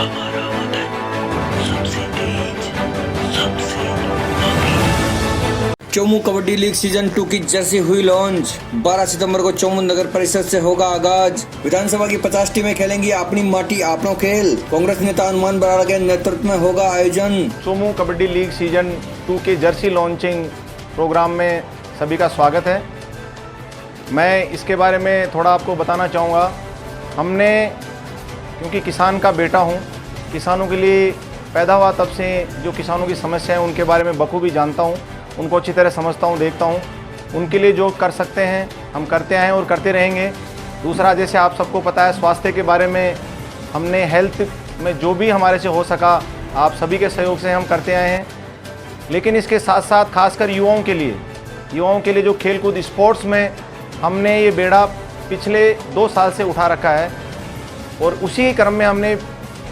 हमारा वतन सबसे तेज सबसे आगे। चोमू कबड्डी लीग सीजन 2 की जर्सी हुई लॉन्च। 12 सितंबर को चोमू नगर परिषद से होगा आगाज। विधानसभा की 50 टीमें खेलेंगी अपनी माटी अपनों खेल। कांग्रेस नेता हनुमान बराड़ा के नेतृत्व में होगा आयोजन। चोमू कबड्डी लीग सीजन 2 के जर्सी लॉन्चिंग प्रोग्राम में सभी का स्वागत है। मैं इसके बारे में थोड़ा आपको बताना चाहूँगा। हमने, क्योंकि किसान का बेटा हूँ, किसानों के लिए पैदा हुआ, तब से जो किसानों की समस्या है उनके बारे में बखूबी जानता हूँ, उनको अच्छी तरह समझता हूँ, देखता हूँ। उनके लिए जो कर सकते हैं हम करते हैं और करते रहेंगे। दूसरा, जैसे आप सबको पता है, स्वास्थ्य के बारे में हमने हेल्थ में जो भी हमारे से हो सका आप सभी के सहयोग से हम करते आए हैं। लेकिन इसके साथ साथ खासकर युवाओं के लिए जो खेलकूद स्पोर्ट्स में हमने ये बेड़ा पिछले 2 साल से उठा रखा है। और उसी क्रम में हमने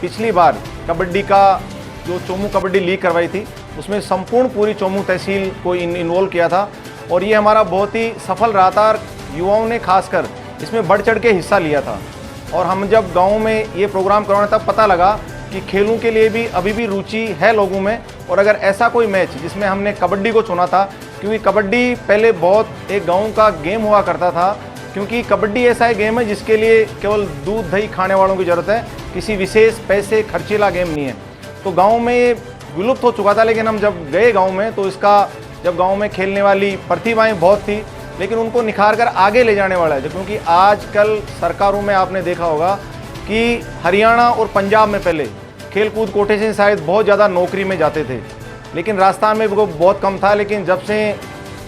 पिछली बार कबड्डी का जो चोमू कबड्डी लीग करवाई थी, उसमें संपूर्ण पूरी चोमू तहसील को इन्वॉल्व किया था और ये हमारा बहुत ही सफल रहा था। युवाओं ने खासकर इसमें बढ़ चढ़ के हिस्सा लिया था। और हम जब गाँव में ये प्रोग्राम करवाने, तब पता लगा कि खेलों के लिए भी अभी भी रुचि है लोगों में। और अगर ऐसा कोई मैच जिसमें हमने कबड्डी को चुना था, क्योंकि कबड्डी पहले बहुत एक गाँव का गेम हुआ करता था, क्योंकि कबड्डी ऐसा है गेम है जिसके लिए केवल दूध दही खाने वालों की ज़रूरत है, किसी विशेष पैसे खर्चीला गेम नहीं है। तो गांव में ये विलुप्त हो चुका था। लेकिन हम जब गए गांव में, तो इसका जब गांव में खेलने वाली प्रतिभाएं बहुत थी, लेकिन उनको निखार कर आगे ले जाने वाला है। क्योंकि आजकल सरकारों में आपने देखा होगा कि हरियाणा और पंजाब में पहले खेलकूद कोटे से शायद बहुत ज़्यादा नौकरी में जाते थे, लेकिन राजस्थान में वो बहुत कम था। लेकिन जब से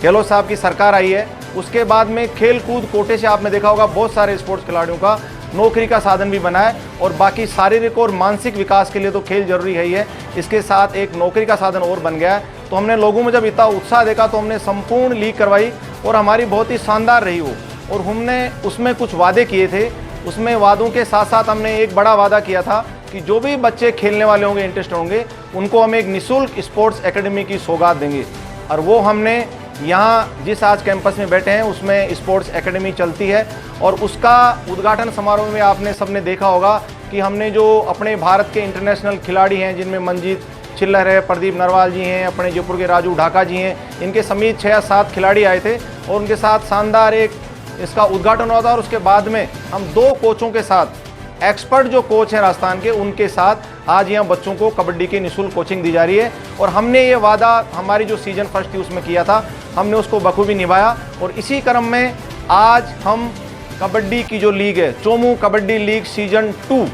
गहलोत साहब की सरकार आई है, उसके बाद में खेलकूद कोटे से आपने देखा होगा बहुत सारे स्पोर्ट्स खिलाड़ियों का नौकरी का साधन भी बना है। और बाकी शारीरिक और मानसिक विकास के लिए तो खेल जरूरी है ही है, इसके साथ एक नौकरी का साधन और बन गया है। तो हमने लोगों में जब इतना उत्साह देखा, तो हमने संपूर्ण लीग करवाई और हमारी बहुत ही शानदार रही वो। और हमने उसमें कुछ वादे किए थे। उसमें वादों के साथ साथ हमने एक बड़ा वादा किया था कि जो भी बच्चे खेलने वाले होंगे, इंटरेस्ट होंगे, उनको हम एक निःशुल्क स्पोर्ट्स एकेडमी की सौगात देंगे। और वो हमने यहाँ जिस आज कैंपस में बैठे हैं उसमें स्पोर्ट्स एकेडमी चलती है। और उसका उद्घाटन समारोह में आपने सबने देखा होगा कि हमने जो अपने भारत के इंटरनेशनल खिलाड़ी हैं, जिनमें मंजीत चिल्लर है, प्रदीप नरवाल जी हैं, अपने जयपुर के राजू ढाका जी हैं, इनके समेत 6 या 7 खिलाड़ी आए थे और उनके साथ शानदार एक इसका उद्घाटन हुआ था। और उसके बाद में हम 2 कोचों के साथ, एक्सपर्ट जो कोच हैं राजस्थान के, उनके साथ आज यहाँ बच्चों को कबड्डी की निःशुल्क कोचिंग दी जा रही है। और हमने ये वादा हमारी जो सीजन फर्स्ट थी उसमें किया था, हमने उसको बखूबी निभाया। और इसी क्रम में आज हम कबड्डी की जो लीग है, चोमू कबड्डी लीग सीजन 2,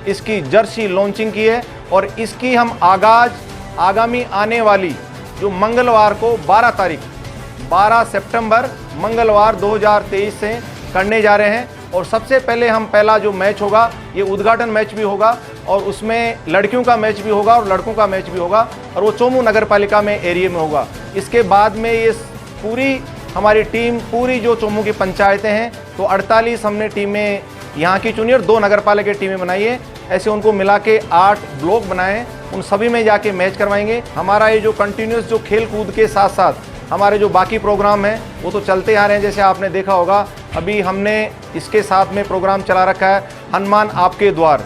इसकी जर्सी लॉन्चिंग की है। और इसकी हम आगाज आगामी आने वाली जो मंगलवार को 12 सितंबर मंगलवार 2023 से करने जा रहे हैं। और सबसे पहले हम पहला जो मैच होगा, ये उद्घाटन मैच भी होगा और उसमें लड़कियों का मैच भी होगा और लड़कों का मैच भी होगा, और वो चोमू नगर पालिका में एरिया में होगा। इसके बाद में ये पूरी हमारी टीम, पूरी जो चोमू की पंचायतें हैं, तो 48 हमने टीमें यहाँ की चुनी और 2 नगर पालिका टीमें बनाई है। ऐसे उनको मिला के 8 ब्लॉक बनाए हैं, उन सभी में जाके मैच करवाएंगे। हमारा ये जो कंटिन्यूस जो खेल कूद के साथ साथ हमारे जो बाकी प्रोग्राम हैं वो तो चलते आ रहे हैं। जैसे आपने देखा होगा, अभी हमने इसके साथ में प्रोग्राम चला रखा है हनुमान आपके द्वार,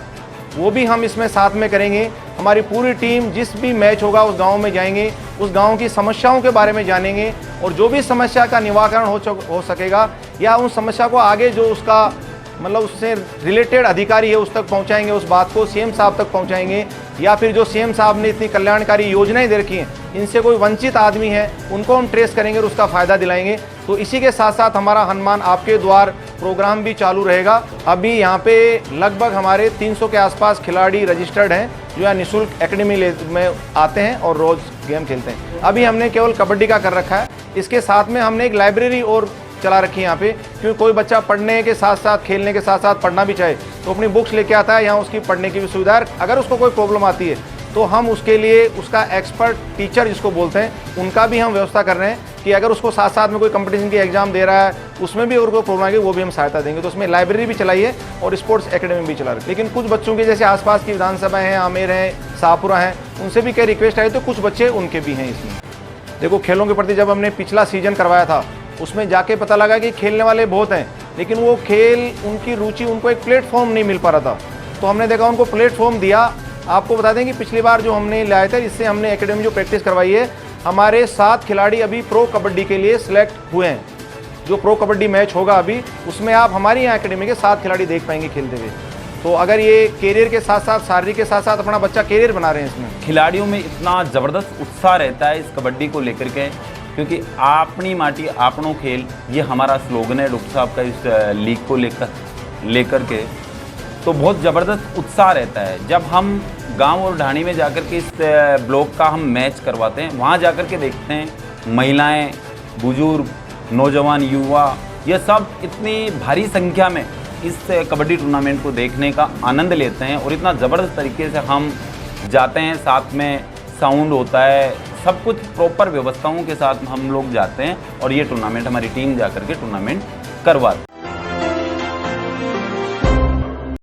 वो भी हम इसमें साथ में करेंगे। हमारी पूरी टीम जिस भी मैच होगा उस गांव में जाएंगे, उस गांव की समस्याओं के बारे में जानेंगे और जो भी समस्या का निवारण हो सकेगा, या उन समस्या को आगे जो उसका मतलब उससे रिलेटेड अधिकारी है उस तक पहुंचाएंगे, उस बात को सीएम साहब तक पहुंचाएंगे। या फिर जो सीएम साहब ने इतनी कल्याणकारी योजनाएं दे रखी हैं, इनसे कोई वंचित आदमी है उनको हम ट्रेस करेंगे और उसका फ़ायदा दिलाएंगे। तो इसी के साथ साथ हमारा हनुमान आपके द्वार प्रोग्राम भी चालू रहेगा। अभी यहाँ पे लगभग हमारे 300 के आसपास खिलाड़ी रजिस्टर्ड हैं जो यहाँ निःशुल्क एकेडमी में आते हैं और रोज़ गेम खेलते हैं। अभी हमने केवल कबड्डी का कर रखा है, इसके साथ में हमने एक लाइब्रेरी और चला रखी है यहाँ पे, क्योंकि कोई बच्चा पढ़ने के साथ साथ, खेलने के साथ साथ पढ़ना भी चाहे तो अपनी बुक्स लेके आता है। यहाँ उसकी पढ़ने की भी सुविधा है। अगर उसको कोई प्रॉब्लम आती है तो हम उसके लिए उसका एक्सपर्ट टीचर जिसको बोलते हैं, उनका भी हम व्यवस्था कर रहे हैं कि अगर उसको साथ साथ में कोई कंपटीशन की एग्जाम दे रहा है, उसमें भी अगर कोई प्रॉब्लम आएगी वो भी हम सहायता देंगे। तो उसमें लाइब्रेरी भी चलाई है और स्पोर्ट्स एकेडमी भी चला रही है। लेकिन कुछ बच्चों के जैसे आसपास की विधानसभाएँ हैं, आमेर हैं, शाहपुरा हैं, उनसे भी कई रिक्वेस्ट आई, तो कुछ बच्चे उनके भी हैं इसमें। देखो, खेलों के प्रति जब हमने पिछला सीजन करवाया था, उसमें जाके पता लगा कि खेलने वाले बहुत हैं, लेकिन वो खेल, उनकी रुचि, उनको एक प्लेटफॉर्म नहीं मिल पा रहा था। तो हमने देखा, उनको प्लेटफॉर्म दिया आपको बता दें कि पिछली बार जो हमने लाए थे, इससे हमने एकेडमी जो प्रैक्टिस करवाई है, हमारे 7 खिलाड़ी अभी प्रो कबड्डी के लिए सिलेक्ट हुए हैं। जो प्रो कबड्डी मैच होगा अभी, उसमें आप हमारी यहाँ एकेडमी के 7 खिलाड़ी देख पाएंगे खेलते हुए। तो अगर ये कैरियर के साथ साथ, शारीरिक के साथ साथ अपना बच्चा कैरियर बना रहे हैं इसमें। खिलाड़ियों में इतना ज़बरदस्त उत्साह रहता है इस कबड्डी को लेकर के, क्योंकि अपनी माटी आपनों खेल, ये हमारा स्लोगन है डॉक्टर साहब का इस लीग को लेकर के। तो बहुत ज़बरदस्त उत्साह रहता है जब हम गांव और ढाणी में जाकर के इस ब्लॉक का हम मैच करवाते हैं। वहाँ जाकर के देखते हैं महिलाएं, बुजुर्ग, नौजवान, युवा, ये सब इतनी भारी संख्या में इस कबड्डी टूर्नामेंट को देखने का आनंद लेते हैं। और इतना ज़बरदस्त तरीके से हम जाते हैं, साथ में साउंड होता है, सब कुछ प्रॉपर व्यवस्थाओं के साथ हम लोग जाते हैं और ये टूर्नामेंट हमारी टीम जाकर के टूर्नामेंट करवाती है।